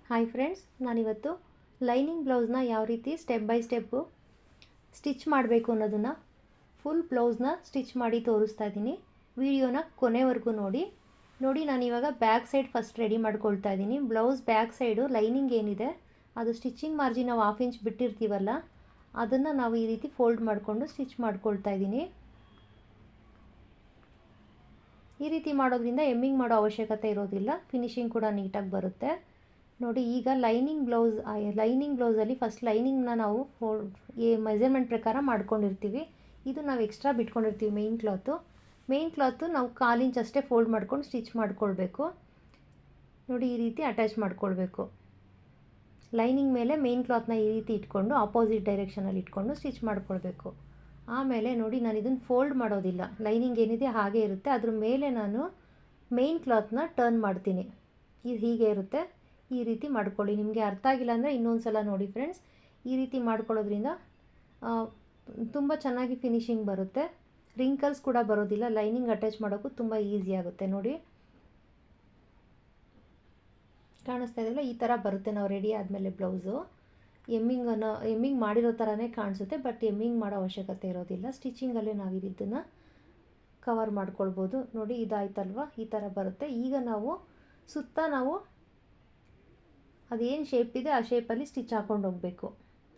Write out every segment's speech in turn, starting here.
Hi friends, ನಾನಿವತ್ತು lining ಬ್ಲೌಸ್ನ ಯಾವ ರೀತಿ ಸ್ಟೆಪ್ ಬೈ ಸ್ಟೆಪ್ಪು ಸ್ಟಿಚ್ ಮಾಡಬೇಕು ಅನ್ನೋದನ್ನು ಫುಲ್ ಬ್ಲೌಸ್ನ ಸ್ಟಿಚ್ ಮಾಡಿ ತೋರಿಸ್ತಾ ಇದ್ದೀನಿ. ವಿಡಿಯೋನ ಕೊನೆವರೆಗೂ ನೋಡಿ. ನಾನಿವಾಗ ಬ್ಯಾಕ್ ಸೈಡ್ ಫಸ್ಟ್ ರೆಡಿ ಮಾಡ್ಕೊಳ್ತಾ ಇದ್ದೀನಿ. ಬ್ಲೌಸ್ ಬ್ಯಾಕ್ ಸೈಡು ಲೈನಿಂಗ್ ಏನಿದೆ ಅದು ಸ್ಟಿಚಿಂಗ್ ಮಾರ್ಜಿನ್ ನಾವು 1/2 ಇಂಚ್ ಬಿಟ್ಟಿರ್ತೀವಲ್ಲ, ಅದನ್ನು ನಾವು ಈ ರೀತಿ ಫೋಲ್ಡ್ ಮಾಡಿಕೊಂಡು ಸ್ಟಿಚ್ ಮಾಡ್ಕೊಳ್ತಾ ಇದ್ದೀನಿ. ಈ ರೀತಿ ಮಾಡೋದ್ರಿಂದ ಎಮ್ಮಿಂಗ್ ಮಾಡೋ ಅವಶ್ಯಕತೆ ಇರೋದಿಲ್ಲ, ಫಿನಿಶಿಂಗ್ ಕೂಡ ನೀಟಾಗಿ ಬರುತ್ತೆ. ನೋಡಿ, ಈಗ ಲೈನಿಂಗ್ ಬ್ಲೌಸಲ್ಲಿ ಫಸ್ಟ್ ಲೈನಿಂಗ್ನ ನಾವು ಮೆಜರ್ಮೆಂಟ್ ಪ್ರಕಾರ ಮಾಡ್ಕೊಂಡಿರ್ತೀವಿ. ಇದು ನಾವು ಎಕ್ಸ್ಟ್ರಾ ಬಿಟ್ಕೊಂಡಿರ್ತೀವಿ ಮೇನ್ ಕ್ಲಾತು ನಾವು 1/4 ಇಂಚ್ ಅಷ್ಟೇ ಫೋಲ್ಡ್ ಮಾಡ್ಕೊಂಡು ಸ್ಟಿಚ್ ಮಾಡ್ಕೊಳ್ಬೇಕು. ನೋಡಿ, ಈ ರೀತಿ ಅಟ್ಯಾಚ್ ಮಾಡ್ಕೊಳ್ಬೇಕು. ಲೈನಿಂಗ್ ಮೇಲೆ ಮೇನ್ ಕ್ಲಾತ್ನ ಈ ರೀತಿ ಇಟ್ಕೊಂಡು ಆಪೋಸಿಟ್ ಡೈರೆಕ್ಷನಲ್ಲಿ ಇಟ್ಕೊಂಡು ಸ್ಟಿಚ್ ಮಾಡ್ಕೊಳ್ಬೇಕು. ಆಮೇಲೆ ನೋಡಿ, ನಾನು ಇದನ್ನು ಫೋಲ್ಡ್ ಮಾಡೋದಿಲ್ಲ, ಲೈನಿಂಗ್ ಏನಿದೆ ಹಾಗೆ ಇರುತ್ತೆ. ಅದ್ರ ಮೇಲೆ ನಾನು ಮೇನ್ ಕ್ಲಾತ್ನ ಟರ್ನ್ ಮಾಡ್ತೀನಿ. ಇದು ಹೀಗೆ ಇರುತ್ತೆ. ಈ ರೀತಿ ಮಾಡ್ಕೊಳ್ಳಿ. ನಿಮಗೆ ಅರ್ಥ ಆಗಿಲ್ಲ ಅಂದರೆ ಇನ್ನೊಂದು ಸಲ ನೋಡಿ ಫ್ರೆಂಡ್ಸ್. ಈ ರೀತಿ ಮಾಡ್ಕೊಳ್ಳೋದ್ರಿಂದ ತುಂಬ ಚೆನ್ನಾಗಿ ಫಿನಿಶಿಂಗ್ ಬರುತ್ತೆ. ರಿಂಕಲ್ಸ್ ಕೂಡ ಬರೋದಿಲ್ಲ. ಲೈನಿಂಗ್ ಅಟ್ಯಾಚ್ ಮಾಡೋಕ್ಕೂ ತುಂಬ ಈಸಿ ಆಗುತ್ತೆ. ನೋಡಿ, ಕಾಣಿಸ್ತಾ ಇದೆಯಲ್ಲ, ಈ ಥರ ಬರುತ್ತೆ ನಾವು ರೆಡಿ ಆದಮೇಲೆ ಬ್ಲೌಸು. ಎಮ್ಮಿಂಗ್ ಮಾಡಿರೋ ಥರನೇ ಕಾಣಿಸುತ್ತೆ, ಬಟ್ ಎಮ್ಮಿಂಗ್ ಮಾಡೋ ಅವಶ್ಯಕತೆ ಇರೋದಿಲ್ಲ. ಸ್ಟಿಚಿಂಗಲ್ಲೇ ನಾವು ಇದನ್ನು ಕವರ್ ಮಾಡ್ಕೊಳ್ಬೋದು. ನೋಡಿ, ಇದಾಯ್ತಲ್ವ, ಈ ಥರ ಬರುತ್ತೆ. ಈಗ ನಾವು ಸುತ್ತ ಅದೇನು ಶೇಪ್ ಇದೆ ಆ ಶೇಪಲ್ಲಿ ಸ್ಟಿಚ್ ಹಾಕ್ಕೊಂಡು ಹೋಗಬೇಕು.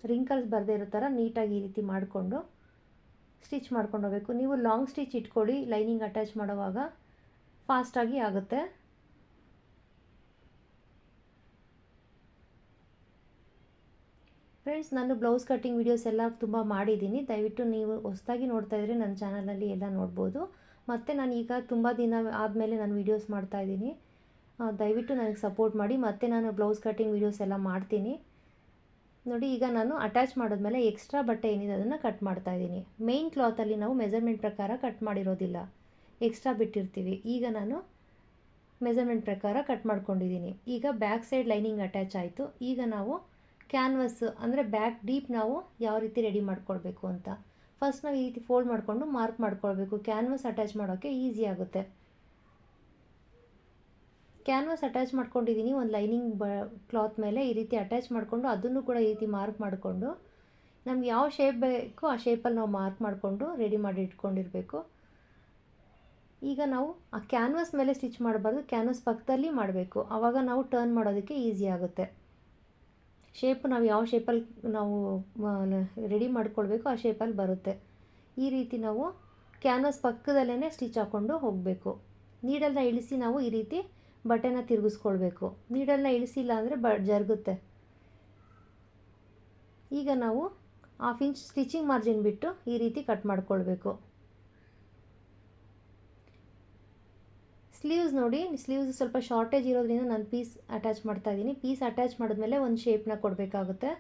ರಿಂಕಲ್ಸ್ ಬರದೇ ಇರೋ ಥರ ನೀಟಾಗಿ ಈ ರೀತಿ ಮಾಡಿಕೊಂಡು ಸ್ಟಿಚ್ ಮಾಡ್ಕೊಂಡು ಹೋಗಬೇಕು. ನೀವು ಲಾಂಗ್ ಸ್ಟಿಚ್ ಇಟ್ಕೊಳ್ಳಿ, ಲೈನಿಂಗ್ ಅಟ್ಯಾಚ್ ಮಾಡುವಾಗ ಫಾಸ್ಟಾಗಿ ಆಗುತ್ತೆ. ಫ್ರೆಂಡ್ಸ್, ನಾನು ಬ್ಲೌಸ್ ಕಟ್ಟಿಂಗ್ ವೀಡಿಯೋಸ್ ಎಲ್ಲ ತುಂಬ ಮಾಡಿದ್ದೀನಿ. ದಯವಿಟ್ಟು ನೀವು ಹೊಸದಾಗಿ ನೋಡ್ತಾ ಇದ್ದರೆ ನನ್ನ ಚಾನಲಲ್ಲಿ ಎಲ್ಲ ನೋಡ್ಬೋದು. ಮತ್ತು ನಾನು ಈಗ ತುಂಬ ದಿನ ಆದಮೇಲೆ ನಾನು ವೀಡಿಯೋಸ್ ಮಾಡ್ತಾಯಿದ್ದೀನಿ. ದಯವಿಟ್ಟು ನನಗೆ ಸಪೋರ್ಟ್ ಮಾಡಿ. ಮತ್ತು ನಾನು ಬ್ಲೌಸ್ ಕಟ್ಟಿಂಗ್ ವೀಡಿಯೋಸ್ ಎಲ್ಲ ಮಾಡ್ತೀನಿ. ನೋಡಿ, ಈಗ ನಾನು ಅಟ್ಯಾಚ್ ಮಾಡಿದ್ಮೇಲೆ ಎಕ್ಸ್ಟ್ರಾ ಬಟ್ಟೆ ಏನಿದೆ ಅದನ್ನು ಕಟ್ ಮಾಡ್ತಾಯಿದ್ದೀನಿ. ಮೇನ್ ಕ್ಲಾತಲ್ಲಿ ನಾವು ಮೆಜರ್ಮೆಂಟ್ ಪ್ರಕಾರ ಕಟ್ ಮಾಡಿರೋದಿಲ್ಲ, ಎಕ್ಸ್ಟ್ರಾ ಬಿಟ್ಟಿರ್ತೀವಿ. ಈಗ ನಾನು ಮೆಜರ್ಮೆಂಟ್ ಪ್ರಕಾರ ಕಟ್ ಮಾಡ್ಕೊಂಡಿದ್ದೀನಿ. ಈಗ ಬ್ಯಾಕ್ ಸೈಡ್ ಲೈನಿಂಗ್ ಅಟ್ಯಾಚ್ ಆಯಿತು. ಈಗ ನಾವು ಕ್ಯಾನ್ವಸ್ ಅಂದರೆ ಬ್ಯಾಕ್ ಡೀಪ್ ನಾವು ಯಾವ ರೀತಿ ರೆಡಿ ಮಾಡ್ಕೊಳ್ಬೇಕು ಅಂತ ಫಸ್ಟ್ ನಾವು ಈ ರೀತಿ ಫೋಲ್ಡ್ ಮಾಡಿಕೊಂಡು ಮಾರ್ಕ್ ಮಾಡ್ಕೊಳ್ಬೇಕು. ಕ್ಯಾನ್ವಸ್ ಅಟ್ಯಾಚ್ ಮಾಡೋಕ್ಕೆ ಈಸಿ ಆಗುತ್ತೆ. ಕ್ಯಾನ್ವಸ್ ಅಟ್ಯಾಚ್ ಮಾಡ್ಕೊಂಡಿದ್ದೀನಿ ಒಂದು ಲೈನಿಂಗ್ ಕ್ಲಾತ್ ಮೇಲೆ. ಈ ರೀತಿ ಅಟ್ಯಾಚ್ ಮಾಡಿಕೊಂಡು ಅದನ್ನು ಕೂಡ ಈ ರೀತಿ ಮಾರ್ಕ್ ಮಾಡಿಕೊಂಡು ನಮ್ಗೆ ಯಾವ ಶೇಪ್ ಬೇಕೋ ಆ ಶೇಪಲ್ಲಿ ನಾವು ಮಾರ್ಕ್ ಮಾಡಿಕೊಂಡು ರೆಡಿ ಮಾಡಿ ಇಟ್ಕೊಂಡಿರಬೇಕು. ಈಗ ನಾವು ಆ ಕ್ಯಾನ್ವಸ್ ಮೇಲೆ ಸ್ಟಿಚ್ ಮಾಡಬಾರ್ದು, ಕ್ಯಾನ್ವಸ್ ಪಕ್ಕದಲ್ಲಿ ಮಾಡಬೇಕು. ಆವಾಗ ನಾವು ಟರ್ನ್ ಮಾಡೋದಕ್ಕೆ ಈಸಿ ಆಗುತ್ತೆ. ಶೇಪು ನಾವು ಯಾವ ಶೇಪಲ್ಲಿ ನಾವು ರೆಡಿ ಮಾಡ್ಕೊಳ್ಬೇಕು ಆ ಶೇಪಲ್ಲಿ ಬರುತ್ತೆ. ಈ ರೀತಿ ನಾವು ಕ್ಯಾನ್ವಸ್ ಪಕ್ಕದಲ್ಲೇ ಸ್ಟಿಚ್ ಹಾಕ್ಕೊಂಡು ಹೋಗಬೇಕು. ನೀಡಲ್ನ ಇಳಿಸಿ ನಾವು ಈ ರೀತಿ ಬಟ್ಟೆನ ತಿರುಗಿಸ್ಕೊಳ್ಬೇಕು. ನೀಡಲ್ನ ಇಳಿಸಿಲ್ಲ ಅಂದರೆ ಜರುಗುತ್ತೆ. ಈಗ ನಾವು 1/2 ಇಂಚ್ ಸ್ಟಿಚಿಂಗ್ ಮಾರ್ಜಿನ್ ಬಿಟ್ಟು ಈ ರೀತಿ ಕಟ್ ಮಾಡ್ಕೊಳ್ಬೇಕು. ಸ್ಲೀವ್ಸ್ ನೋಡಿ, ಸ್ಲೀವ್ಸ್ ಸ್ವಲ್ಪ ಶಾರ್ಟೇಜ್ ಇರೋದ್ರಿಂದ ನಾನು ಪೀಸ್ ಅಟ್ಯಾಚ್ ಮಾಡ್ತಾ ಇದ್ದೀನಿ. ಪೀಸ್ ಅಟ್ಯಾಚ್ ಮಾಡಿದ್ಮೇಲೆ ಒಂದು ಶೇಪ್ನ ಕೊಡಬೇಕಾಗುತ್ತೆ.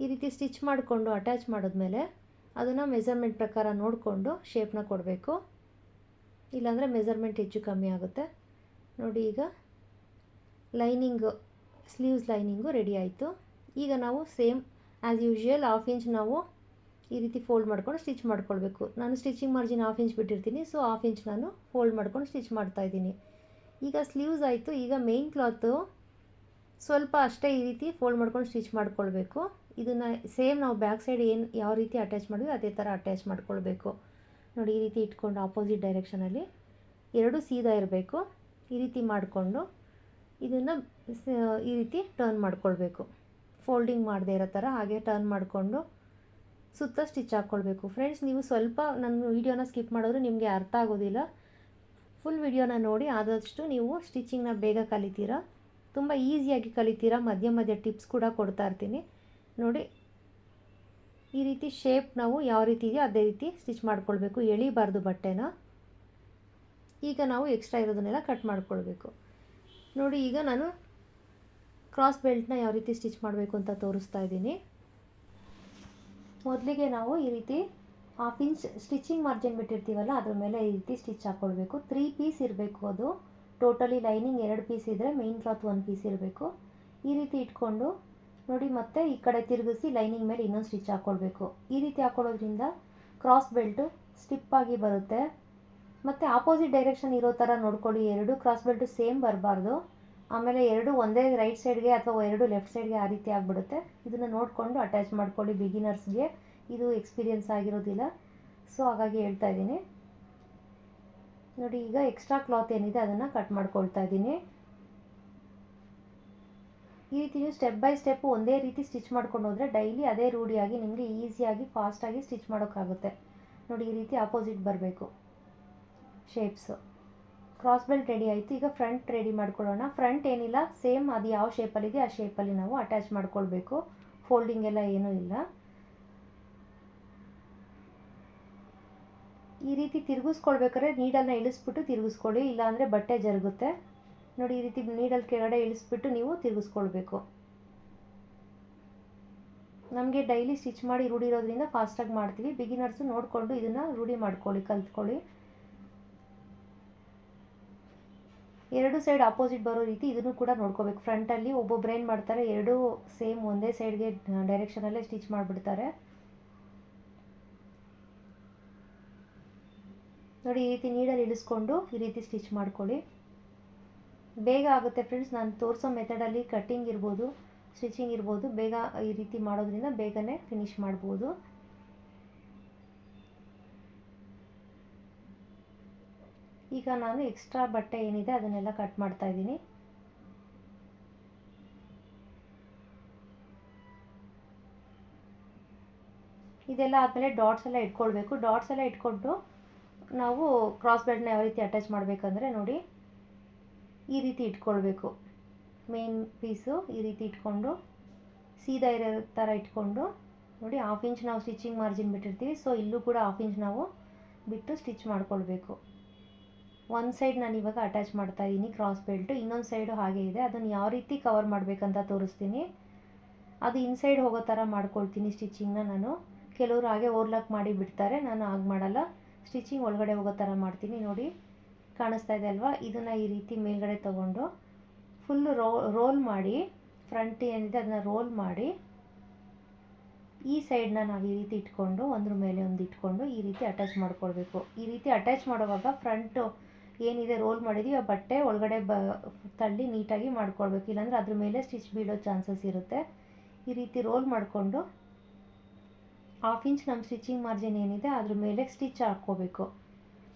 ಈ ರೀತಿ ಸ್ಟಿಚ್ ಮಾಡಿಕೊಂಡು ಅಟ್ಯಾಚ್ ಮಾಡಿದ್ಮೇಲೆ ಅದನ್ನು ಮೆಜರ್ಮೆಂಟ್ ಪ್ರಕಾರ ನೋಡಿಕೊಂಡು ಶೇಪ್ನ ಕೊಡಬೇಕು. ಇಲ್ಲಾಂದರೆ ಮೆಜರ್ಮೆಂಟ್ ಹೆಚ್ಚು ಕಮ್ಮಿ ಆಗುತ್ತೆ. ನೋಡಿ, ಈಗ ಸ್ಲೀವ್ಸ್ ಲೈನಿಂಗು ರೆಡಿ ಆಯಿತು. ಈಗ ನಾವು ಸೇಮ್ ಆ್ಯಸ್ ಯೂಶ್ವಲ್ 1/2 ಇಂಚ್ ನಾವು ಈ ರೀತಿ ಫೋಲ್ಡ್ ಮಾಡ್ಕೊಂಡು ಸ್ಟಿಚ್ ಮಾಡ್ಕೊಳ್ಬೇಕು. ನಾನು ಸ್ಟಿಚಿಂಗ್ ಮಾರ್ಜಿನ್ 1/2 ಇಂಚ್ ಬಿಟ್ಟಿರ್ತೀನಿ, ಸೊ 1/2 ಇಂಚ್ ನಾನು ಫೋಲ್ಡ್ ಮಾಡ್ಕೊಂಡು ಸ್ಟಿಚ್ ಮಾಡ್ತಾಯಿದ್ದೀನಿ. ಈಗ ಸ್ಲೀವ್ಸ್ ಆಯಿತು. ಈಗ ಮೇನ್ ಕ್ಲಾತು ಸ್ವಲ್ಪ ಅಷ್ಟೇ ಈ ರೀತಿ ಫೋಲ್ಡ್ ಮಾಡ್ಕೊಂಡು ಸ್ಟಿಚ್ ಮಾಡ್ಕೊಳ್ಬೇಕು. ಇದನ್ನು ಸೇಮ್ ನಾವು ಬ್ಯಾಕ್ ಸೈಡ್ ಯಾವ ರೀತಿ ಅಟ್ಯಾಚ್ ಮಾಡಿದ್ವಿ ಅದೇ ಥರ ಅಟ್ಯಾಚ್ ಮಾಡ್ಕೊಳ್ಬೇಕು. ನೋಡಿ, ಈ ರೀತಿ ಇಟ್ಕೊಂಡು ಆಪೋಸಿಟ್ ಡೈರೆಕ್ಷನಲ್ಲಿ ಎರಡು ಸೀದಾ ಇರಬೇಕು. ಈ ರೀತಿ ಮಾಡಿಕೊಂಡು ಇದನ್ನು ಈ ರೀತಿ ಟರ್ನ್ ಮಾಡ್ಕೊಳ್ಬೇಕು. ಫೋಲ್ಡಿಂಗ್ ಮಾಡದೇ ಇರೋ ಥರ ಹಾಗೆ ಟರ್ನ್ ಮಾಡಿಕೊಂಡು ಸುತ್ತ ಸ್ಟಿಚ್ ಹಾಕ್ಕೊಳ್ಬೇಕು. ಫ್ರೆಂಡ್ಸ್, ನೀವು ಸ್ವಲ್ಪ ನನ್ನ ವೀಡಿಯೋನ ಸ್ಕಿಪ್ ಮಾಡಿದ್ರೆ ನಿಮಗೆ ಅರ್ಥ ಆಗೋದಿಲ್ಲ. ಫುಲ್ ವೀಡಿಯೋನ ನೋಡಿ, ಆದಷ್ಟು ನೀವು ಸ್ಟಿಚಿಂಗ್ನ ಬೇಗ ಕಲಿತೀರಾ, ತುಂಬ ಈಸಿಯಾಗಿ ಕಲಿತೀರಾ. ಮಧ್ಯ ಟಿಪ್ಸ್ ಕೂಡ ಕೊಡ್ತಾ ಇರ್ತೀನಿ. ನೋಡಿ, ಈ ರೀತಿ ಶೇಪ್ ನಾವು ಯಾವ ರೀತಿ ಇದೆಯೋ ಅದೇ ರೀತಿ ಸ್ಟಿಚ್ ಮಾಡ್ಕೊಳ್ಬೇಕು, ಎಳಿಬಾರ್ದು ಬಟ್ಟೆನ. ಈಗ ನಾವು ಎಕ್ಸ್ಟ್ರಾ ಇರೋದನ್ನೆಲ್ಲ ಕಟ್ ಮಾಡ್ಕೊಳ್ಬೇಕು. ನೋಡಿ, ಈಗ ನಾನು ಕ್ರಾಸ್ ಬೆಲ್ಟ್ನ ಯಾವ ರೀತಿ ಸ್ಟಿಚ್ ಮಾಡಬೇಕು ಅಂತ ತೋರಿಸ್ತಾ ಇದ್ದೀನಿ. ಮೊದಲಿಗೆ ನಾವು ಈ ರೀತಿ 1/2 ಇಂಚ್ ಸ್ಟಿಚಿಂಗ್ ಮಾರ್ಜಿನ್ ಬಿಟ್ಟಿರ್ತೀವಲ್ಲ ಅದ್ರ ಮೇಲೆ ಈ ರೀತಿ ಸ್ಟಿಚ್ ಹಾಕ್ಕೊಳ್ಬೇಕು. 3 ಪೀಸ್ ಇರಬೇಕು. ಅದು ಟೋಟಲಿ ಲೈನಿಂಗ್ 2 ಪೀಸ್ ಇದ್ದರೆ ಮೇನ್ ಕ್ಲಾತ್ 1 ಪೀಸ್ ಇರಬೇಕು. ಈ ರೀತಿ ಇಟ್ಕೊಂಡು ನೋಡಿ, ಮತ್ತೆ ಈ ಕಡೆ ತಿರುಗಿಸಿ ಲೈನಿಂಗ್ ಮೇಲೆ ಇನ್ನೊಂದು ಸ್ಟಿಚ್ ಹಾಕ್ಕೊಳ್ಬೇಕು. ಈ ರೀತಿ ಹಾಕ್ಕೊಳ್ಳೋದ್ರಿಂದ ಕ್ರಾಸ್ ಬೆಲ್ಟು ಸ್ಟಿಪ್ಪಾಗಿ ಬರುತ್ತೆ. ಮತ್ತು ಆಪೋಸಿಟ್ ಡೈರೆಕ್ಷನ್ ಇರೋ ಥರ ನೋಡ್ಕೊಳ್ಳಿ, ಎರಡು ಕ್ರಾಸ್ ಬೆಲ್ಟು ಸೇಮ್ ಬರಬಾರ್ದು. ಆಮೇಲೆ ಎರಡು ಒಂದೇ ರೈಟ್ ಸೈಡ್ಗೆ ಅಥವಾ ಎರಡು ಲೆಫ್ಟ್ ಸೈಡ್ಗೆ ಆ ರೀತಿ ಆಗಿಬಿಡುತ್ತೆ. ಇದನ್ನು ನೋಡಿಕೊಂಡು ಅಟ್ಯಾಚ್ ಮಾಡ್ಕೊಳ್ಳಿ. ಬಿಗಿನರ್ಸ್ಗೆ ಇದು ಎಕ್ಸ್ಪೀರಿಯನ್ಸ್ ಆಗಿರೋದಿಲ್ಲ, ಸೊ ಹಾಗಾಗಿ ಹೇಳ್ತಾ ಇದ್ದೀನಿ ನೋಡಿ. ಈಗ ಎಕ್ಸ್ಟ್ರಾ ಕ್ಲಾತ್ ಏನಿದೆ ಅದನ್ನು ಕಟ್ ಮಾಡ್ಕೊಳ್ತಾ ಇದ್ದೀನಿ. ಈ ರೀತಿ ನೀವು ಸ್ಟೆಪ್ ಬೈ ಸ್ಟೆಪ್ಪು ಒಂದೇ ರೀತಿ ಸ್ಟಿಚ್ ಮಾಡ್ಕೊಂಡು ಹೋದರೆ ಡೈಲಿ ಅದೇ ರೂಢಿಯಾಗಿ ನಿಮಗೆ ಈಸಿಯಾಗಿ ಫಾಸ್ಟಾಗಿ ಸ್ಟಿಚ್ ಮಾಡೋಕ್ಕಾಗುತ್ತೆ ನೋಡಿ. ಈ ರೀತಿ ಆಪೋಸಿಟ್ ಬರಬೇಕು ಶೇಪ್ಸು. ಕ್ರಾಸ್ ಬೆಲ್ಟ್ ರೆಡಿ ಆಯಿತು. ಈಗ ಫ್ರಂಟ್ ರೆಡಿ ಮಾಡ್ಕೊಳ್ಳೋಣ. ಫ್ರಂಟ್ ಏನಿಲ್ಲ, ಸೇಮ್ ಅದು ಯಾವ ಶೇಪಲ್ಲಿದೆ ಆ ಶೇಪಲ್ಲಿ ನಾವು ಅಟ್ಯಾಚ್ ಮಾಡ್ಕೊಳ್ಬೇಕು. ಫೋಲ್ಡಿಂಗ್ ಎಲ್ಲ ಏನೂ ಇಲ್ಲ. ಈ ರೀತಿ ತಿರುಗಿಸ್ಕೊಳ್ಬೇಕಾದ್ರೆ ನೀಡಲ್ನ ಇಳಿಸ್ಬಿಟ್ಟು ತಿರುಗಿಸ್ಕೊಳ್ಳಿ, ಇಲ್ಲಾಂದರೆ ಬಟ್ಟೆ ಜರುಗುತ್ತೆ ನೋಡಿ. ಈ ರೀತಿ ನೀಡಲ್ ಕೆಳಗಡೆ ಇಳಿಸ್ಬಿಟ್ಟು ನೀವು ತಿರುಗಿಸ್ಕೊಳ್ಬೇಕು. ನಮಗೆ ಡೈಲಿ ಸ್ಟಿಚ್ ಮಾಡಿ ರೂಢಿ ಇರೋದ್ರಿಂದ ಫಾಸ್ಟಾಗಿ ಮಾಡ್ತೀವಿ. ಬಿಗಿನರ್ಸು ನೋಡಿಕೊಂಡು ಇದನ್ನು ರೂಢಿ ಮಾಡ್ಕೊಳ್ಳಿ, ಕಲ್ತ್ಕೊಳ್ಳಿ. ಎರಡು ಸೈಡ್ ಆಪೋಸಿಟ್ ಬರೋ ರೀತಿ ಇದನ್ನು ಕೂಡ ನೋಡ್ಕೋಬೇಕು. ಫ್ರಂಟಲ್ಲಿ ಒಬ್ಬೊಬ್ರು ಏನು ಮಾಡ್ತಾರೆ, ಎರಡೂ ಸೇಮ್ ಒಂದೇ ಸೈಡ್ಗೆ ಡೈರೆಕ್ಷನಲ್ಲೇ ಸ್ಟಿಚ್ ಮಾಡಿಬಿಡ್ತಾರೆ ನೋಡಿ. ಈ ರೀತಿ ನೀಡಲ್ಲಿ ಇಳಿಸ್ಕೊಂಡು ಈ ರೀತಿ ಸ್ಟಿಚ್ ಮಾಡ್ಕೊಳ್ಳಿ. ಬೇಗ ಆಗುತ್ತೆ ಫ್ರೆಂಡ್ಸ್. ನಾನು ತೋರಿಸೋ ಮೆಥಡಲ್ಲಿ ಕಟ್ಟಿಂಗ್ ಇರ್ಬೋದು, ಸ್ಟಿಚಿಂಗ್ ಇರ್ಬೋದು, ಬೇಗ ಈ ರೀತಿ ಮಾಡೋದ್ರಿಂದ ಬೇಗನೆ ಫಿನಿಶ್ ಮಾಡ್ಬೋದು. ಈಗ ನಾನು ಎಕ್ಸ್ಟ್ರಾ ಬಟ್ಟೆ ಏನಿದೆ ಅದನ್ನೆಲ್ಲ ಕಟ್ ಮಾಡ್ತಾ ಇದ್ದೀನಿ. ಇದೆಲ್ಲ ಆದಮೇಲೆ ಡಾಟ್ಸ್ ಎಲ್ಲ ಇಟ್ಕೊಳ್ಬೇಕು. ಡಾಟ್ಸ್ ಎಲ್ಲ ಇಟ್ಕೊಂಡು ನಾವು ಕ್ರಾಸ್ ಬೆಲ್ಟ್ನ ಯಾವ ರೀತಿ ಅಟ್ಯಾಚ್ ಮಾಡಬೇಕಂದ್ರೆ ನೋಡಿ, ಈ ರೀತಿ ಇಟ್ಕೊಳ್ಬೇಕು. ಮೇನ್ ಪೀಸು ಈ ರೀತಿ ಇಟ್ಕೊಂಡು ಸೀದಾ ಇರೋ ಥರ ಇಟ್ಕೊಂಡು ನೋಡಿ, 1/2 ಇಂಚ್ ನಾವು ಸ್ಟಿಚಿಂಗ್ ಮಾರ್ಜಿನ್ ಬಿಟ್ಟಿರ್ತೀವಿ, ಸೊ ಇಲ್ಲೂ ಕೂಡ 1/2 ಇಂಚ್ ನಾವು ಬಿಟ್ಟು ಸ್ಟಿಚ್ ಮಾಡ್ಕೊಳ್ಬೇಕು. ಒಂದು ಸೈಡ್ ನಾನು ಇವಾಗ ಅಟ್ಯಾಚ್ ಮಾಡ್ತಾ ಇದ್ದೀನಿ ಕ್ರಾಸ್ ಬೆಲ್ಟು, ಇನ್ನೊಂದು ಸೈಡು ಹಾಗೆ ಇದೆ. ಅದನ್ನು ಯಾವ ರೀತಿ ಕವರ್ ಮಾಡಬೇಕಂತ ತೋರಿಸ್ತೀನಿ. ಅದು ಇನ್ಸೈಡ್ ಹೋಗೋ ಥರ ಮಾಡ್ಕೊಳ್ತೀನಿ ಸ್ಟಿಚಿಂಗ್ನ ನಾನು. ಕೆಲವರು ಹಾಗೆ ಓವರ್ಲಾಕ್ ಮಾಡಿ ಬಿಡ್ತಾರೆ, ನಾನು ಹಾಗೆ ಮಾಡಲ್ಲ. ಸ್ಟಿಚಿಂಗ್ ಒಳಗಡೆ ಹೋಗೋ ಥರ ಮಾಡ್ತೀನಿ ನೋಡಿ. ಕಾಣಿಸ್ತಾ ಇದೆ ಅಲ್ವಾ? ಇದನ್ನು ಈ ರೀತಿ ಮೇಲ್ಗಡೆ ತೊಗೊಂಡು ಫುಲ್ಲು ರೋಲ್ ಮಾಡಿ, ಫ್ರಂಟ್ ಏನಿದೆ ಅದನ್ನ ರೋಲ್ ಮಾಡಿ, ಈ ಸೈಡನ್ನ ನಾವು ಈ ರೀತಿ ಇಟ್ಕೊಂಡು ಒಂದ್ರ ಮೇಲೆ ಒಂದು ಇಟ್ಕೊಂಡು ಈ ರೀತಿ ಅಟ್ಯಾಚ್ ಮಾಡ್ಕೊಳ್ಬೇಕು. ಈ ರೀತಿ ಅಟ್ಯಾಚ್ ಮಾಡುವಾಗ ಫ್ರಂಟು ಏನಿದೆ ರೋಲ್ ಮಾಡಿದ್ದೀವಿ ಆ ಬಟ್ಟೆ ಒಳಗಡೆ ತಳ್ಳಿ ನೀಟಾಗಿ ಮಾಡ್ಕೊಳ್ಬೇಕು, ಇಲ್ಲಾಂದರೆ ಅದ್ರ ಮೇಲೆ ಸ್ಟಿಚ್ ಬೀಳೋ ಚಾನ್ಸಸ್ ಇರುತ್ತೆ. ಈ ರೀತಿ ರೋಲ್ ಮಾಡಿಕೊಂಡು 1/2 ಇಂಚ್ ನಮ್ಮ ಸ್ಟಿಚಿಂಗ್ ಮಾರ್ಜಿನ್ ಏನಿದೆ ಅದ್ರ ಮೇಲೆ ಸ್ಟಿಚ್ ಹಾಕ್ಕೋಬೇಕು.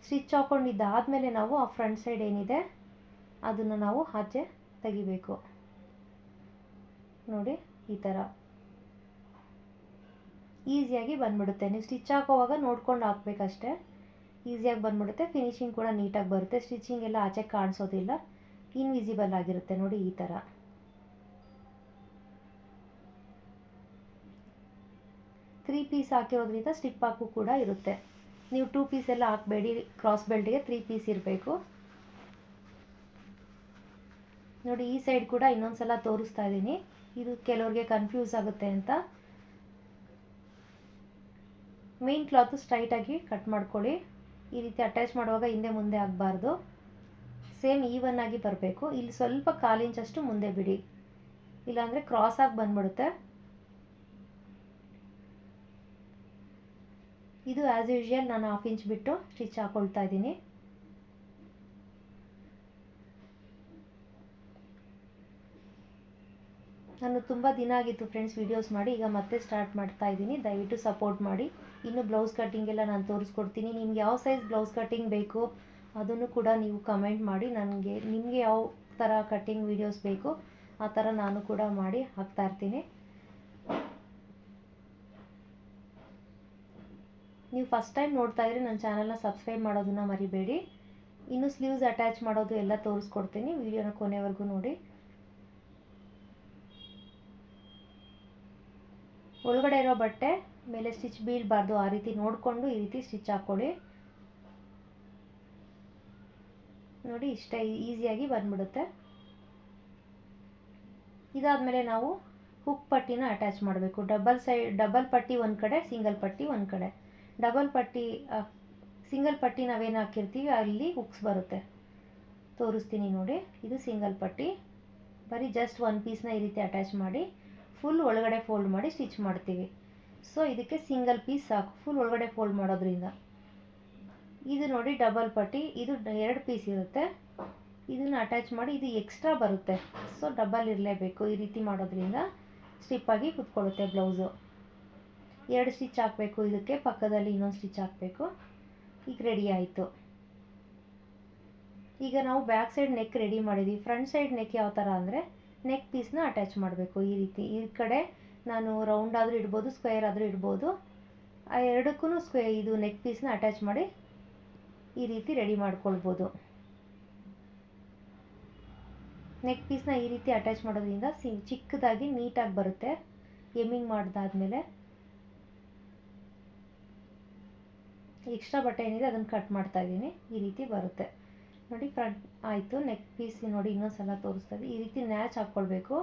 ಸ್ಟಿಚ್ ಹಾಕ್ಕೊಂಡಿದ್ದಾದಮೇಲೆ ನಾವು ಆ ಫ್ರಂಟ್ ಸೈಡ್ ಏನಿದೆ ಅದನ್ನು ನಾವು ಆಚೆ ತೆಗಿಬೇಕು ನೋಡಿ. ಈ ಥರ ಈಸಿಯಾಗಿ ಬಂದ್ಬಿಡುತ್ತೆ. ನೀವು ಸ್ಟಿಚ್ ಹಾಕೋವಾಗ ನೋಡ್ಕೊಂಡು ಹಾಕ್ಬೇಕಷ್ಟೆ, ಈಸಿಯಾಗಿ ಬಂದ್ಬಿಡುತ್ತೆ. ಫಿನಿಶಿಂಗ್ ಕೂಡ ನೀಟಾಗಿ ಬರುತ್ತೆ. ಸ್ಟಿಚಿಂಗ್ ಎಲ್ಲ ಆಚೆ ಕಾಣಿಸೋದಿಲ್ಲ, ಇನ್ವಿಸಿಬಲ್ ಆಗಿರುತ್ತೆ ನೋಡಿ. ಈ ಥರ 3 ಪೀಸ್ ಹಾಕಿರೋದ್ರಿಂದ ಸ್ಟಿಪ್ ಹಾಕು ಕೂಡ ಇರುತ್ತೆ. ನೀವು 2 ಪೀಸ್ ಎಲ್ಲ ಹಾಕಬೇಡಿ, ಕ್ರಾಸ್ ಬೆಲ್ಟ್ಗೆ 3 ಪೀಸ್ ಇರಬೇಕು ನೋಡಿ. ಈ ಸೈಡ್ ಕೂಡ ಇನ್ನೊಂದು ಸಲ ತೋರಿಸ್ತಾ ಇದ್ದೀನಿ, ಇದು ಕೆಲವ್ರಿಗೆ ಕನ್ಫ್ಯೂಸ್ ಆಗುತ್ತೆ ಅಂತ. ಮೇನ್ ಕ್ಲಾತು ಸ್ಟ್ರೈಟಾಗಿ ಕಟ್ ಮಾಡ್ಕೊಳ್ಳಿ. ಈ ರೀತಿ ಅಟ್ಯಾಚ್ ಮಾಡುವಾಗ ಹಿಂದೆ ಮುಂದೆ ಆಗಬಾರ್ದು, ಸೇಮ್ ಈವನ್ ಆಗಿ ಬರಬೇಕು. ಇಲ್ಲಿ ಸ್ವಲ್ಪ 1/4 ಇಂಚಷ್ಟು ಮುಂದೆ ಬಿಡಿ, ಇಲ್ಲಾಂದರೆ ಕ್ರಾಸ್ ಆಗಿ ಬಂದ್ಬಿಡುತ್ತೆ. ಇದು ಆ್ಯಸ್ ಯೂಶುವಲ್ ನಾನು 1/2 ಇಂಚ್ ಬಿಟ್ಟು ಸ್ಟಿಚ್ ಹಾಕೊಳ್ತಾ ಇದ್ದೀನಿ. ನಾನು ತುಂಬ ದಿನ ಆಗಿತ್ತು ಫ್ರೆಂಡ್ಸ್ ವೀಡಿಯೋಸ್ ಮಾಡಿ, ಈಗ ಮತ್ತೆ ಸ್ಟಾರ್ಟ್ ಮಾಡ್ತಾ ಇದ್ದೀನಿ. ದಯವಿಟ್ಟು ಸಪೋರ್ಟ್ ಮಾಡಿ. ಇನ್ನು ಬ್ಲೌಸ್ ಕಟ್ಟಿಂಗ್ ಎಲ್ಲ ನಾನು ತೋರಿಸ್ಕೊಡ್ತೀನಿ. ನಿಮ್ಗೆ ಯಾವ ಸೈಜ್ ಬ್ಲೌಸ್ ಕಟ್ಟಿಂಗ್ ಬೇಕು ಅದನ್ನು ಕೂಡ ನೀವು ಕಮೆಂಟ್ ಮಾಡಿ. ನಿಮಗೆ ಯಾವ ಥರ ಕಟ್ಟಿಂಗ್ ವೀಡಿಯೋಸ್ ಬೇಕು ಆ ಥರ ನಾನು ಕೂಡ ಮಾಡಿ ಹಾಕ್ತಾ ಇರ್ತೀನಿ. ನೀವು ಫಸ್ಟ್ ಟೈಮ್ ನೋಡ್ತಾ ಇದ್ರೆ ನನ್ನ ಚಾನಲ್ನ ಸಬ್ಸ್ಕ್ರೈಬ್ ಮಾಡೋದನ್ನು ಮರಿಬೇಡಿ. ಇನ್ನು ಸ್ಲೀವ್ಸ್ ಅಟ್ಯಾಚ್ ಮಾಡೋದು ಎಲ್ಲ ತೋರಿಸ್ಕೊಡ್ತೀನಿ, ವಿಡಿಯೋನ ಕೊನೆವರೆಗೂ ನೋಡಿ. ಒಳಗಡೆ ಇರೋ ಬಟ್ಟೆ ಮೇಲೆ ಸ್ಟಿಚ್ ಬೀಳಬಾರ್ದು, ಆ ರೀತಿ ನೋಡಿಕೊಂಡು ಈ ರೀತಿ ಸ್ಟಿಚ್ ಹಾಕ್ಕೊಳ್ಳಿ ನೋಡಿ. ಇಷ್ಟ ಈಸಿಯಾಗಿ ಬಂದ್ಬಿಡುತ್ತೆ. ಇದಾದಮೇಲೆ ನಾವು ಹುಕ್ ಪಟ್ಟಿನ ಅಟ್ಯಾಚ್ ಮಾಡಬೇಕು. ಡಬಲ್ ಪಟ್ಟಿ ಒಂದು ಕಡೆ, ಸಿಂಗಲ್ ಪಟ್ಟಿ ಒಂದು ಕಡೆ. ಸಿಂಗಲ್ ಪಟ್ಟಿ ನಾವೇನು ಹಾಕಿರ್ತೀವಿ ಅಲ್ಲಿ ಹುಕ್ಸ್ ಬರುತ್ತೆ, ತೋರಿಸ್ತೀನಿ ನೋಡಿ. ಇದು ಸಿಂಗಲ್ ಪಟ್ಟಿ, ಬರೀ ಜಸ್ಟ್ ಒಂದು ಪೀಸ್ನ ಈ ರೀತಿ ಅಟ್ಯಾಚ್ ಮಾಡಿ ಫುಲ್ ಒಳಗಡೆ ಫೋಲ್ಡ್ ಮಾಡಿ ಸ್ಟಿಚ್ ಮಾಡ್ತೀವಿ. ಸೊ ಇದಕ್ಕೆ ಸಿಂಗಲ್ ಪೀಸ್ ಸಾಕು ಫುಲ್ ಒಳಗಡೆ ಫೋಲ್ಡ್ ಮಾಡೋದ್ರಿಂದ. ಇದು ನೋಡಿ ಡಬಲ್ ಪಟ್ಟಿ, ಇದು 2 ಪೀಸ್ ಇರುತ್ತೆ. ಇದನ್ನು ಅಟ್ಯಾಚ್ ಮಾಡಿ, ಇದು ಎಕ್ಸ್ಟ್ರಾ ಬರುತ್ತೆ, ಸೊ ಡಬಲ್ ಇರಲೇಬೇಕು. ಈ ರೀತಿ ಮಾಡೋದ್ರಿಂದ ಸ್ಟಿಪ್ಪಾಗಿ ಕುತ್ಕೊಳ್ಳುತ್ತೆ ಬ್ಲೌಸು. 2 ಸ್ಟಿಚ್ ಹಾಕಬೇಕು, ಇದಕ್ಕೆ ಪಕ್ಕದಲ್ಲಿ ಇನ್ನೊಂದು ಸ್ಟಿಚ್ ಹಾಕಬೇಕು. ಈಗ ರೆಡಿ ಆಯಿತು. ಈಗ ನಾವು ಬ್ಯಾಕ್ ಸೈಡ್ ನೆಕ್ ರೆಡಿ ಮಾಡಿದ್ವಿ. ಫ್ರಂಟ್ ಸೈಡ್ ನೆಕ್ ಯಾವ ಥರ ಅಂದರೆ, ನೆಕ್ ಪೀಸ್ನ ಅಟ್ಯಾಚ್ ಮಾಡಬೇಕು ಈ ರೀತಿ. ಈ ಕಡೆ ನಾನು ರೌಂಡ್ ಆದರೂ ಇಡ್ಬೋದು, ಸ್ಕ್ವೇರ್ ಆದರೂ ಇಡ್ಬೋದು. ಆ ಎರಡಕ್ಕೂ ಇದು ನೆಕ್ ಪೀಸ್ನ ಅಟ್ಯಾಚ್ ಮಾಡಿ ಈ ರೀತಿ ರೆಡಿ ಮಾಡ್ಕೊಳ್ಬೋದು. ನೆಕ್ ಪೀಸ್ನ ಈ ರೀತಿ ಅಟ್ಯಾಚ್ ಮಾಡೋದ್ರಿಂದ ಚಿಕ್ಕದಾಗಿ ನೀಟಾಗಿ ಬರುತ್ತೆ. ಎಮ್ಮಿಂಗ್ ಮಾಡಿದಾದ್ಮೇಲೆ ಎಕ್ಸ್ಟ್ರಾ ಬಟ್ಟೆ ಏನಿದೆ ಅದನ್ನು ಕಟ್ ಮಾಡ್ತಾ ಇದ್ದೀನಿ. ಈ ರೀತಿ ಬರುತ್ತೆ ನೋಡಿ. ಫ್ರಂಟ್ ಆಯಿತು. ನೆಕ್ ಪೀಸ್ ನೋಡಿ ಇನ್ನೊಂದು ಸಲ ತೋರಿಸ್ತಾ ಇದ್ದೀನಿ. ಈ ರೀತಿ ನ್ಯಾಚ್ ಹಾಕ್ಕೊಳ್ಬೇಕು.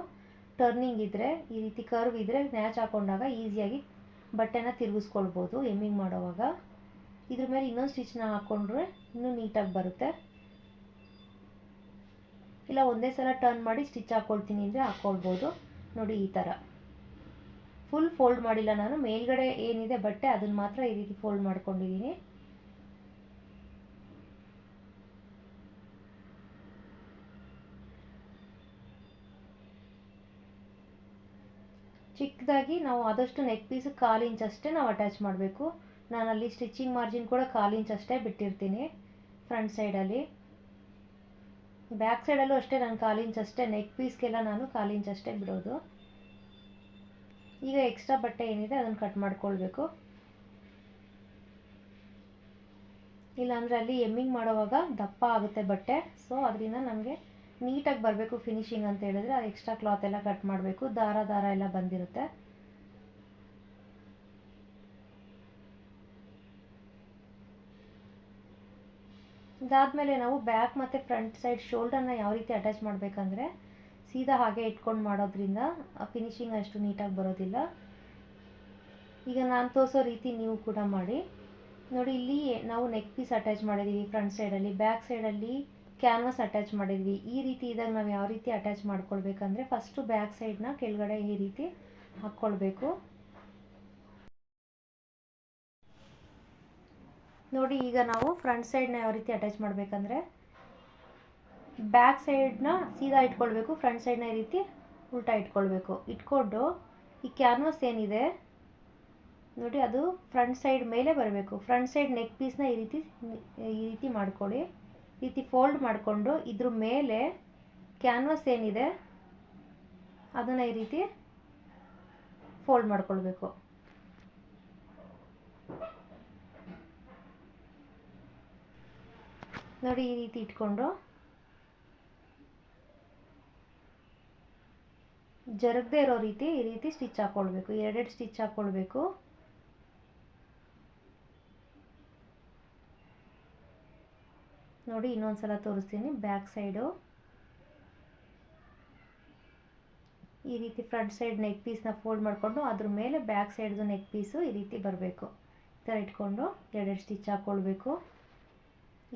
ಟರ್ನಿಂಗ್ ಇದ್ದರೆ, ಈ ರೀತಿ ಕರ್ವ್ ಇದ್ದರೆ ನ್ಯಾಚ್ ಹಾಕ್ಕೊಂಡಾಗ ಈಸಿಯಾಗಿ ಬಟ್ಟೆನ ತಿರುಗಿಸ್ಕೊಳ್ಬೋದು ಎಮ್ಮಿಂಗ್ ಮಾಡೋವಾಗ. ಇದ್ರ ಮೇಲೆ ಇನ್ನೊಂದು ಸ್ಟಿಚ್ನ ಹಾಕ್ಕೊಂಡ್ರೆ ಇನ್ನೂ ನೀಟಾಗಿ ಬರುತ್ತೆ. ಇಲ್ಲ ಒಂದೇ ಸಲ ಟರ್ನ್ ಮಾಡಿ ಸ್ಟಿಚ್ ಹಾಕ್ಕೊಳ್ತೀನಿ ಅಂದರೆ ಹಾಕ್ಕೊಳ್ಬೋದು. ನೋಡಿ ಈ ಥರ ಫುಲ್ ಫೋಲ್ಡ್ ಮಾಡಿಲ್ಲ ನಾನು, ಮೇಲ್ಗಡೆ ಏನಿದೆ ಬಟ್ಟೆ ಅದನ್ನು ಮಾತ್ರ ಈ ರೀತಿ ಫೋಲ್ಡ್ ಮಾಡ್ಕೊಂಡಿದ್ದೀನಿ. ಚಿಕ್ಕದಾಗಿ ನಾವು ಆದಷ್ಟು ನೆಕ್ ಪೀಸ್ 1/4 ಇಂಚ್ ಅಷ್ಟೇ ನಾವು ಅಟ್ಯಾಚ್ ಮಾಡಬೇಕು. ನಾನಲ್ಲಿ ಸ್ಟಿಚಿಂಗ್ ಮಾರ್ಜಿನ್ ಕೂಡ 1/4 ಇಂಚ್ ಅಷ್ಟೇ ಬಿಟ್ಟಿರ್ತೀನಿ ಫ್ರಂಟ್ ಸೈಡಲ್ಲಿ. ಬ್ಯಾಕ್ ಸೈಡಲ್ಲೂ ಅಷ್ಟೇ ನಾನು 1/4 ಇಂಚ್ ಅಷ್ಟೇ, ನೆಕ್ ಪೀಸ್ಗೆಲ್ಲ ನಾನು 1/4 ಇಂಚ್ ಅಷ್ಟೇ ಬಿಡೋದು. ಈಗ ಎಕ್ಸ್ಟ್ರಾ ಬಟ್ಟೆ ಏನಿದೆ ಅದನ್ನು ಕಟ್ ಮಾಡ್ಕೊಳ್ಬೇಕು. ಇಲ್ಲಾಂದರೆ ಅಲ್ಲಿ ಎಮ್ಮಿಂಗ್ ಮಾಡೋವಾಗ ದಪ್ಪ ಆಗುತ್ತೆ ಬಟ್ಟೆ. ಸೊ ಅದರಿಂದ ನಮಗೆ ನೀಟಾಗಿ ಬರಬೇಕು ಫಿನಿಶಿಂಗ್ ಅಂತ ಹೇಳಿದ್ರೆ ಆ ಎಕ್ಸ್ಟ್ರಾ ಕ್ಲಾತ್ ಎಲ್ಲ ಕಟ್ ಮಾಡಬೇಕು. ದಾರ ಎಲ್ಲ ಬಂದಿರುತ್ತೆ. ಇದಾದಮೇಲೆ ನಾವು ಬ್ಯಾಕ್ ಮತ್ತು ಫ್ರಂಟ್ ಸೈಡ್ ಶೋಲ್ಡರ್ನ ಯಾವ ರೀತಿ ಅಟ್ಯಾಚ್ ಮಾಡಬೇಕಂದ್ರೆ, ಸೀದಾ ಹಾಗೆ ಇಟ್ಕೊಂಡು ಮಾಡೋದ್ರಿಂದ ಫಿನಿಶಿಂಗ್ ಅಷ್ಟು ನೀಟಾಗಿ ಬರೋದಿಲ್ಲ. ಈಗ ನಾನು ತೋರಿಸೋ ರೀತಿ ನೀವು ಕೂಡ ಮಾಡಿ ನೋಡಿ. ಇಲ್ಲಿ ನಾವು ನೆಕ್ ಪೀಸ್ ಅಟ್ಯಾಚ್ ಮಾಡಿದ್ದೀವಿ ಫ್ರಂಟ್ ಸೈಡಲ್ಲಿ, ಬ್ಯಾಕ್ ಸೈಡಲ್ಲಿ ಕ್ಯಾನ್ವಾಸ್ ಅಟ್ಯಾಚ್ ಮಾಡಿದ್ವಿ. ಈ ರೀತಿ ಇದ್ದಾಗ ನಾವು ಯಾವ ರೀತಿ ಅಟ್ಯಾಚ್ ಮಾಡ್ಕೊಳ್ಬೇಕಂದ್ರೆ, ಫಸ್ಟು ಬ್ಯಾಕ್ ಸೈಡ್ನ ಕೆಳಗಡೆ ಈ ರೀತಿ ಹಾಕ್ಕೊಳ್ಬೇಕು. ನೋಡಿ ಈಗ ನಾವು ಫ್ರಂಟ್ ಸೈಡ್ನ ಯಾವ ರೀತಿ ಅಟ್ಯಾಚ್ ಮಾಡಬೇಕಂದ್ರೆ, ಬ್ಯಾಕ್ ಸೈಡ್ನ ಸೀದಾ ಇಟ್ಕೊಳ್ಬೇಕು, ಫ್ರಂಟ್ ಸೈಡ್ನ ಈ ರೀತಿ ಉಲ್ಟಾ ಇಟ್ಕೊಳ್ಬೇಕು. ಇಟ್ಕೊಂಡು ಈ ಕ್ಯಾನ್ವಾಸ್ ಏನಿದೆ ನೋಡಿ ಅದು ಫ್ರಂಟ್ ಸೈಡ್ ಮೇಲೆ ಬರಬೇಕು. ಫ್ರಂಟ್ ಸೈಡ್ ನೆಕ್ ಪೀಸ್ನ ಈ ರೀತಿ ಮಾಡ್ಕೊಳ್ಳಿ. ಈ ರೀತಿ ಫೋಲ್ಡ್ ಮಾಡಿಕೊಂಡು ಇದ್ರ ಮೇಲೆ ಕ್ಯಾನ್ವಾಸ್ ಏನಿದೆ ಅದನ್ನು ಈ ರೀತಿ ಫೋಲ್ಡ್ ಮಾಡ್ಕೊಳ್ಬೇಕು. ನೋಡಿ ಈ ರೀತಿ ಇಟ್ಕೊಂಡು ಜರಗದೆ ಇರೋ ರೀತಿ ಈ ರೀತಿ ಸ್ಟಿಚ್ ಹಾಕ್ಕೊಳ್ಬೇಕು. 2 ಸ್ಟಿಚ್ ಹಾಕ್ಕೊಳ್ಬೇಕು. ನೋಡಿ ಇನ್ನೊಂದು ಸಲ ತೋರಿಸ್ತೀನಿ. ಬ್ಯಾಕ್ ಸೈಡು ಈ ರೀತಿ ಫ್ರಂಟ್ ಸೈಡ್ ನೆಕ್ ಪೀಸ್ನ ಫೋಲ್ಡ್ ಮಾಡಿಕೊಂಡು ಅದ್ರ ಮೇಲೆ ಬ್ಯಾಕ್ ಸೈಡ್ದು ನೆಕ್ ಪೀಸು ಈ ರೀತಿ ಬರಬೇಕು. ಈ ಥರ ಇಟ್ಕೊಂಡು 2 ಸ್ಟಿಚ್ ಹಾಕ್ಕೊಳ್ಬೇಕು.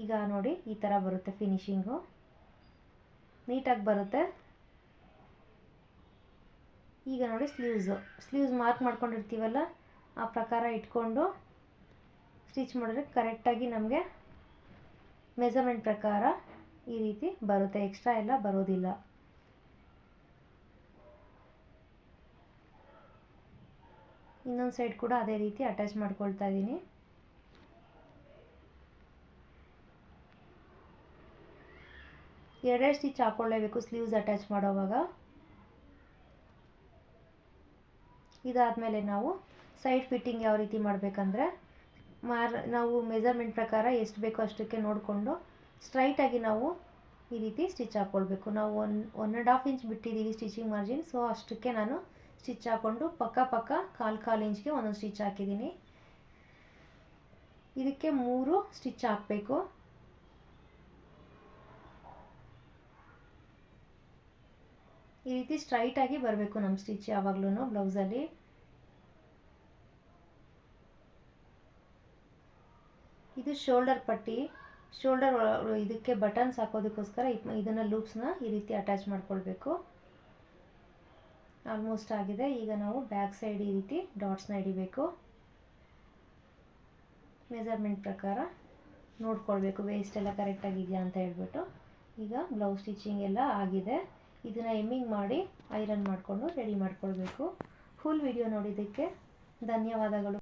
ಈಗ ನೋಡಿ ಈ ಥರ ಬರುತ್ತೆ ಫಿನಿಶಿಂಗು, ನೀಟಾಗಿ ಬರುತ್ತೆ. ಈಗ ನೋಡಿ ಸ್ಲೀವ್ಸ್ ಮಾರ್ಕ್ ಮಾಡ್ಕೊಂಡಿರ್ತೀವಲ್ಲ ಆ ಪ್ರಕಾರ ಇಟ್ಕೊಂಡು ಸ್ಟಿಚ್ ಮಾಡಿದ್ರೆ ಕರೆಕ್ಟಾಗಿ ನಮಗೆ ಮೆಜರ್ಮೆಂಟ್ ಪ್ರಕಾರ ಈ ರೀತಿ ಬರುತ್ತೆ. ಎಕ್ಸ್ಟ್ರಾ ಎಲ್ಲ ಬರೋದಿಲ್ಲ. ಇನ್ನೊಂದು ಸೈಡ್ ಕೂಡ ಅದೇ ರೀತಿ ಅಟ್ಯಾಚ್ ಮಾಡ್ಕೊಳ್ತಾ ಇದ್ದೀನಿ. ಎರಡೇ ಸ್ಟಿಚ್ ಹಾಕ್ಕೊಳ್ಳೇಬೇಕು ಸ್ಲೀವ್ಸ್ ಅಟ್ಯಾಚ್ ಮಾಡೋವಾಗ. ಇದಾದಮೇಲೆ ನಾವು ಸೈಡ್ ಫಿಟ್ಟಿಂಗ್ ಯಾವ ರೀತಿ ಮಾಡಬೇಕಂದ್ರೆ, ನಾವು ಮೆಜರ್ಮೆಂಟ್ ಪ್ರಕಾರ ಎಷ್ಟು ಬೇಕೋ ಅಷ್ಟಕ್ಕೆ ನೋಡಿಕೊಂಡು ಸ್ಟ್ರೈಟಾಗಿ ನಾವು ಈ ರೀತಿ ಸ್ಟಿಚ್ ಹಾಕ್ಕೊಳ್ಬೇಕು. ನಾವು 1.5 ಇಂಚ್ ಬಿಟ್ಟಿದ್ದೀವಿ ಸ್ಟಿಚಿಂಗ್ ಮಾರ್ಜಿನ್, ಸೊ ಅಷ್ಟಕ್ಕೆ ನಾನು ಸ್ಟಿಚ್ ಹಾಕ್ಕೊಂಡು ಪಕ್ಕ 1/4 ಇಂಚ್ಗೆ ಒಂದೊಂದು ಸ್ಟಿಚ್ ಹಾಕಿದ್ದೀನಿ. ಇದಕ್ಕೆ 3 ಸ್ಟಿಚ್ ಹಾಕಬೇಕು. ಈ ರೀತಿ ಸ್ಟ್ರೈಟಾಗಿ ಬರಬೇಕು ನಮ್ಮ ಸ್ಟಿಚ್ ಯಾವಾಗಲೂ ಬ್ಲೌಸಲ್ಲಿ. ಇದು ಶೋಲ್ಡರ್ ಪಟ್ಟಿ. ಶೋಲ್ಡರ್ ಇದಕ್ಕೆ ಬಟನ್ಸ್ ಹಾಕೋದಕ್ಕೋಸ್ಕರ ಇದನ್ನು ಲೂಪ್ಸ್ನ ಈ ರೀತಿ ಅಟ್ಯಾಚ್ ಮಾಡ್ಕೊಳ್ಬೇಕು. ಆಲ್ಮೋಸ್ಟ್ ಆಗಿದೆ. ಈಗ ನಾವು ಬ್ಯಾಕ್ ಸೈಡ್ ಈ ರೀತಿ ಡಾಟ್ಸ್ನ ಹಿಡಿಬೇಕು ಮೆಜರ್ಮೆಂಟ್ ಪ್ರಕಾರ. ನೋಡ್ಕೊಳ್ಬೇಕು ವೇಸ್ಟ್ ಎಲ್ಲ ಕರೆಕ್ಟಾಗಿದೆಯಾ ಅಂತ ಹೇಳ್ಬಿಟ್ಟು. ಈಗ ಬ್ಲೌಸ್ ಸ್ಟಿಚಿಂಗ್ ಎಲ್ಲ ಆಗಿದೆ. ಇದನ್ನು ಎಮ್ಮಿಂಗ್ ಮಾಡಿ ಐರನ್ ಮಾಡಿಕೊಂಡು ರೆಡಿ ಮಾಡ್ಕೊಳ್ಬೇಕು. ಫುಲ್ ವಿಡಿಯೋ ನೋಡಿದ್ದಕ್ಕೆ ಧನ್ಯವಾದಗಳು.